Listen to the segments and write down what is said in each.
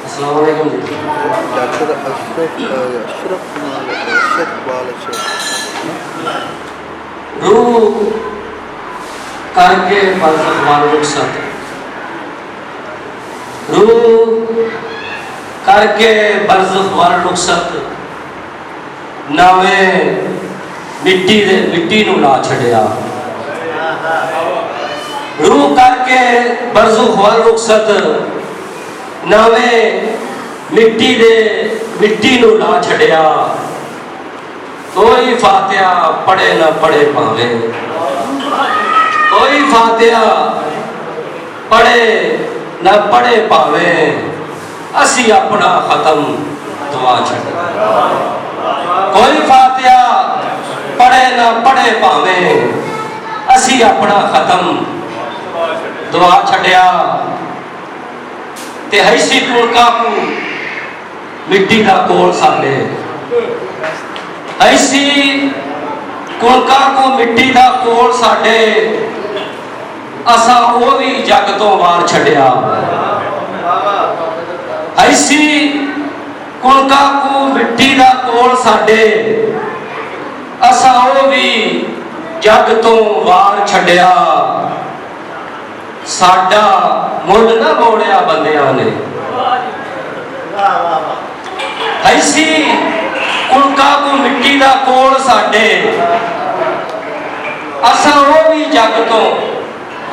अस्सलाम वालेकुम जी। डॉक्टर अशरफ कुमार अरशद इकबाल रूह करके बरसत वाल रुखसत, रूह करके बरसत वाल रुखसत, नावे मिट्टी नू ला छड़िया। रूह करके बरसत वाल रुखसत, नावे मिट्टी नू ला छड़िया। कोई फातिहा पढ़े ना पढ़े पावे, कोई फातिहा पढ़े ना पढ़े पावे, असी अपना खत्म दुआ छड़े। कोई फातिहा पढ़े ना पढ़े पावे, असी अपना खत्म दुआ छड़िया। ते हैसी कुणका को मिट्टी का कोल साले, ऐसी कुणका को मिट्टी का कोल साडे, असा वो भी जग तो वार छड़िया। ऐसी कुणका को मिट्टी का कोल साडे, असा वो भी जग तो वार छड़िया। साडा मुल ना मोड़िया बंदियां ने, ऐसी कुणका को मिट्टी का कोल साडे, असा वो भी जग तो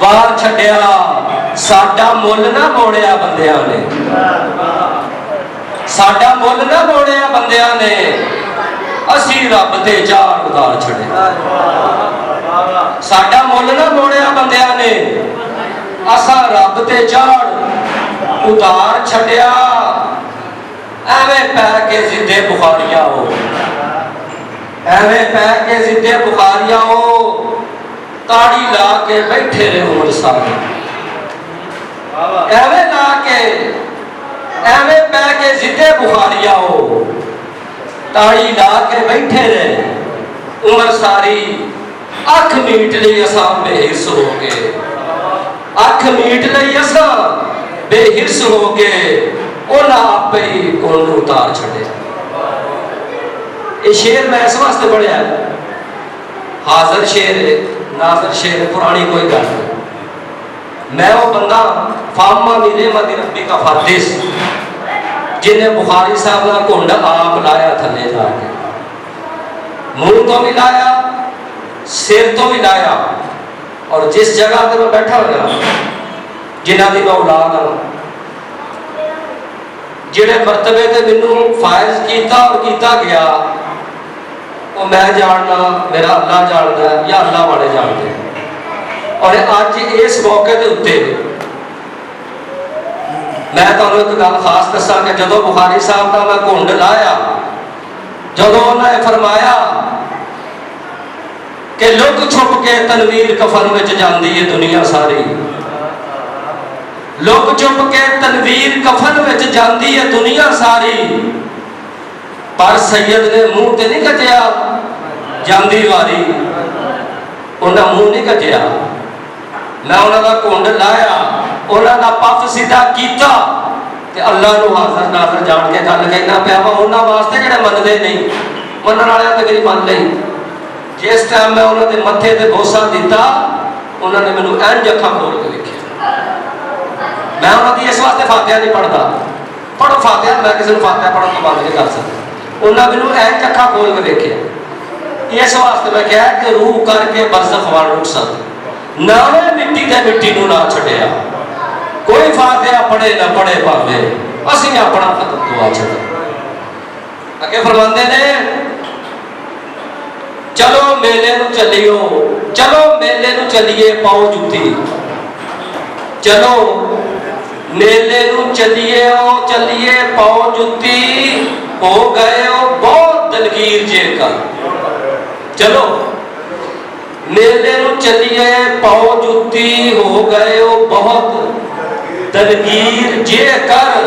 वार छड़िया। साडा मुल ना मोड़िया बंदियां ने, साडा मुल ना मोड़िया बंदियां ने, असी रब ते चार उतार छड़े। साडा मुल ना मोड़िया बंदियां ने, असा रब ते चार उतार छड़िया। एवें पै के जिद्दे बुखारिया हो, एवें पै के जिद्दे बुखारिया हो, ताड़ी ला के बैठे रहे उम्र सारे। एवें ला के एवें पै के जिद्दे बुखारिया हो, ताड़ी ला के बैठे रहे उम्र सारी। अख मीट ली असा बेहिरस हो गए, अख मीट ली असा बेहिरस हो गए, उन्हें आपे ही कोल उतार छड़े। ये शेर मैं इस वास्ते पढ़िया, हाजर शेर है, नाजर शेर है, पुरानी कोई गल नहीं। मैं वो बंदा फामा मिले मदी रब्बी का फादिस, जिन्हें बुखारी साहब का घुंड आप लाया थले जाके, मुंह तो भी लाया, सिर तो भी लाया, और जिस जगह पर मैं बैठा हुआ जिन्हों की मैं औलाद हाँ, जिहड़े मरतबे ते मैनू फायज किया और किया गया, वो मैं जानना, मेरा अल्लाह जानता है या अल्लाह वाले जानते हैं। और अज इस मौके के उत्ते मैं तुहानू एक गल खास दसा कि जदों बुखारी साहब का मैं घुंड लाया, जदों उन्होंने फरमाया कि लुक छुप के तनवीर कफन में जाती है दुनिया सारी, लुक छुप के तनवीर कफन में जाती है दुनिया सारी, पर सैयद ने मुंह ते नहीं कटिया जाती वारी, उन्हें मुंह नहीं कटिया। मैं उन्होंने घुंड लाया, उन्होंने पफ सीधा किया, अल्लाह को हाजर नाजर जान के गल कहना पाया वा उन्होंने वास्ते जो मनते नहीं, मनने वाले तो मेरी मन ली। जिस टाइम मैं उन्होंने मत्थे ते बोसा दिता, उन्होंने मैनू इंज अखा खोल के देखिया। मैं उन्होंने इस वास्ते फातिहा नहीं पढ़ता, पढ़ो फातिहा, मैं किसी को फातिहा पढ़ने तो बंद नहीं कर सकता। उन्होंने मैनू इंज अखा खोल के देखिया, इस वास्ते मैं कहा कि रूह करके बरज़ख वाल रुखसत, नावे मिट्टी ते मिट्टी नू ना छड़िया। कोई फातिहा पढ़े ना पढ़े पावे, असी अपना खत्म दुआ छड़े। अगे फरमांदे ने, चलो मेले नू चलियो, चलो मेले नू चलिए पाओ जुत्ती, चलो मेले नू चलिए पाओ जुत्ती, हो गए हो बहुत दलगीर जेकर। चलो मेले नू चलिए पाओ जुत्ती, हो गए हो बहुत दलगीर जेकर।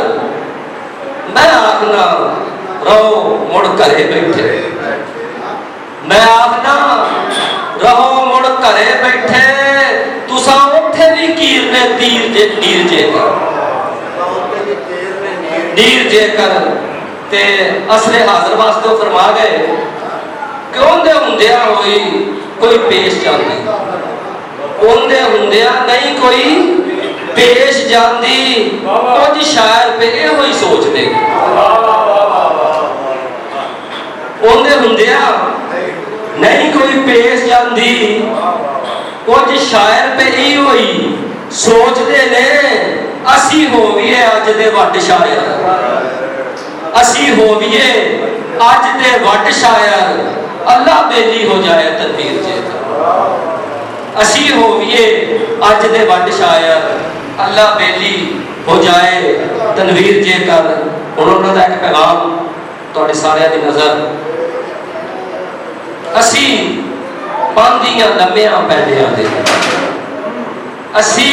मैं आखना रहो मुड़ घरे बैठे, मैं आखना रहो मुड़ घरे बैठे, तुसा उठे भी कीर ने तीर जे जेकर। वीर जेकर ते असले हाजर वास्ते फरमा गए कि उनके हुंदिया होई कोई पेश जाती, उनके हुंदिया नहीं कोई पेश जाती। कुछ शायर पे यो ही सोचते, उनके हुंदिया नहीं कोई पेश जाती। कुछ शायर पे यो ही सोचते ने असी होवीए अज दे वट शायर, असी होवीए अज दे वट शायर, अल्लाह बेली हो जाए तनवीर जेकर। असी होवीए अज दे वट शायर, अल्लाह बेली हो जाए तनवीर जेकर। उन्होंने का एक पैगाम तुहाडे सारिਆਂ दी नज़र, असी पांदियां लम्मियां पैंडियां दे, असी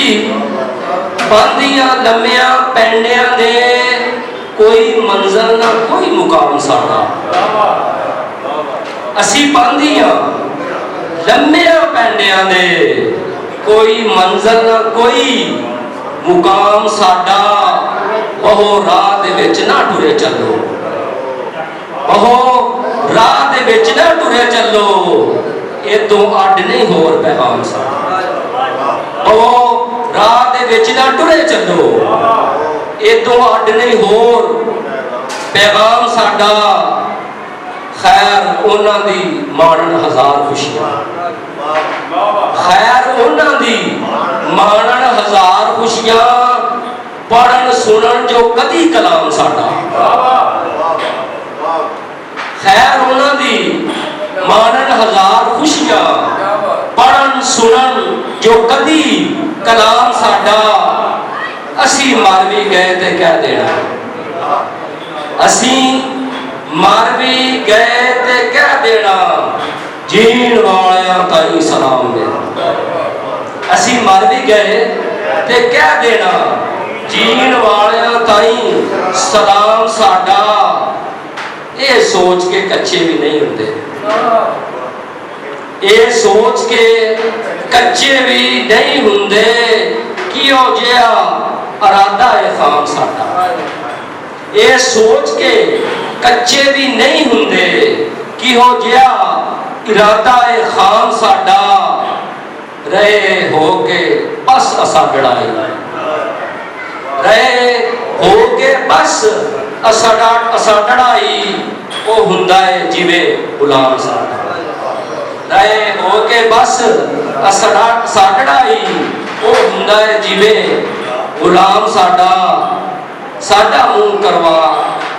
पांदियां लम्मियां पैंडियां दे, कोई मंजिल ना कोई मुकाम साडा। असी पांदियां लम्मियां पैंडियां दे, कोई मंजिल ना कोई मुकाम साडा। ओहो राह दे विच ना टुरे चलो, ओहो राह दे विच ना टुरे चलो, ये तो अड नहीं होर पैगाम साडा। ओहो राह दे विच ना टुरे चलो, ये तो अड नहीं होर पैगाम साडा। खैर उन्हां दी माणन हजार खुशियां, खैर उन्हां दी माणन हजार खुशियां, पढ़न सुनन जो कदी कलाम साडा। खैर उन्हां दी माणन हजार खुशियां, पढ़न सुनन जो कदी कलाम साडा। असी मर भी गए ते कह देना, असी मर भी गए ते कह देना, जीण वालियां ताईं सलाम मेरा। असी मर भी गए ते कह देना, जीण वालियां ताईं सलाम साडा। ये सोच के कच्चे भी नहीं होते, ये सोच के कच्चे भी नहीं होंदे कि ओ जिहा इरादा है खाम साडा। ये सोच के कच्चे भी नहीं होंदे कि हो जिहा इरादा है खाम साडा। रहे हो के बस असाडड़ाई, रहे हो के बस असाडड़ाई, वो हुंदा है जिवें गुलाम साडा। रहे हो के बस असाडड़ाई, वो हुंदा है जिवें गुलाम साडा। साडा मुंह करवा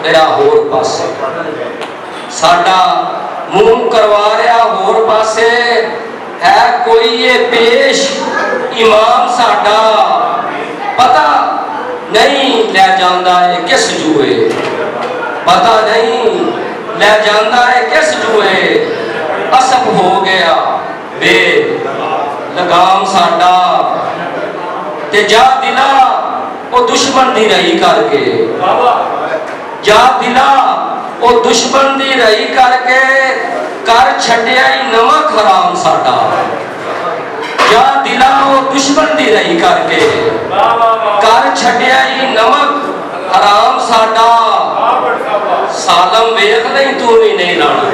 रहा होर पासे, साडा मुंह करवा रहा होर पासे, है कोई ये पेश इमाम साडा। पता नहीं ले जाता है किस जुए, पता नहीं ले जाता है किस जुए। असफ हो गया बे लगाम साडा, ते जा दिला वो दुश्मन दी रही करके, जा दिला वो दुश्मन दी रही करके, कर छड्या ही नमक हराम साडा। जा दिला वो दुश्मन दी रही करके, कर छड्या ही नमक हराम साडा। सालम वेख नहीं तू भी नहीं लाना,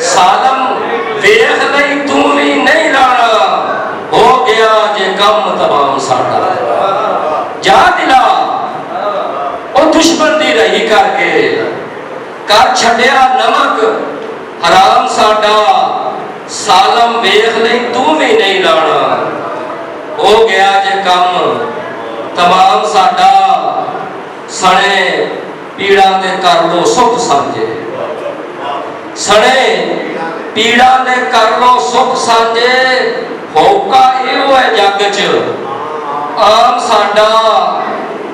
सालम वेख नहीं तू भी नहीं लाना, हो गया जे कम तमाम साडा। जा दिला वो दुश्मन दी रही करके, कर छड्या नमक हराम साडा। सालम वेख नहीं तू भी नहीं लाना, हो गया जे कम तमाम साडा। सने पीड़ा दे कर लो सुख सांझे, सने पीड़ा दे कर लो सुख सांझे। होका इहो है जग च आम साडा,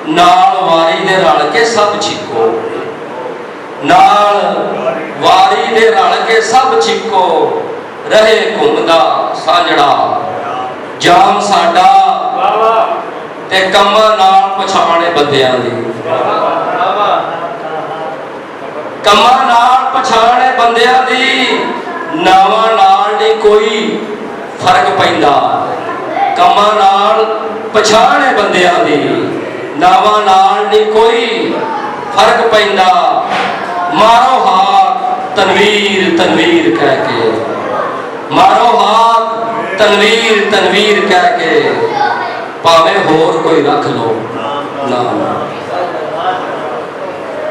नाल वारी दे रल के सब छिको, नाल वारी दे रल के सब छिको। रहे घुमदा सांझड़ा जाम साडा, ते कम्मां नाल पछाणे बंदियां दी, कम्मां नाल पछाणे बंदियां दी। नावां नाल नहीं कोई फर्क पैंदा, कम्मां नाल पछाणे बंदियां दी, नावां नाल नहीं कोई फर्क पैंदा। मारो हाथ तनवीर तनवीर कह के, मारो हाथ तनवीर तनवीर कह के, भावें होर कोई रख लो ना।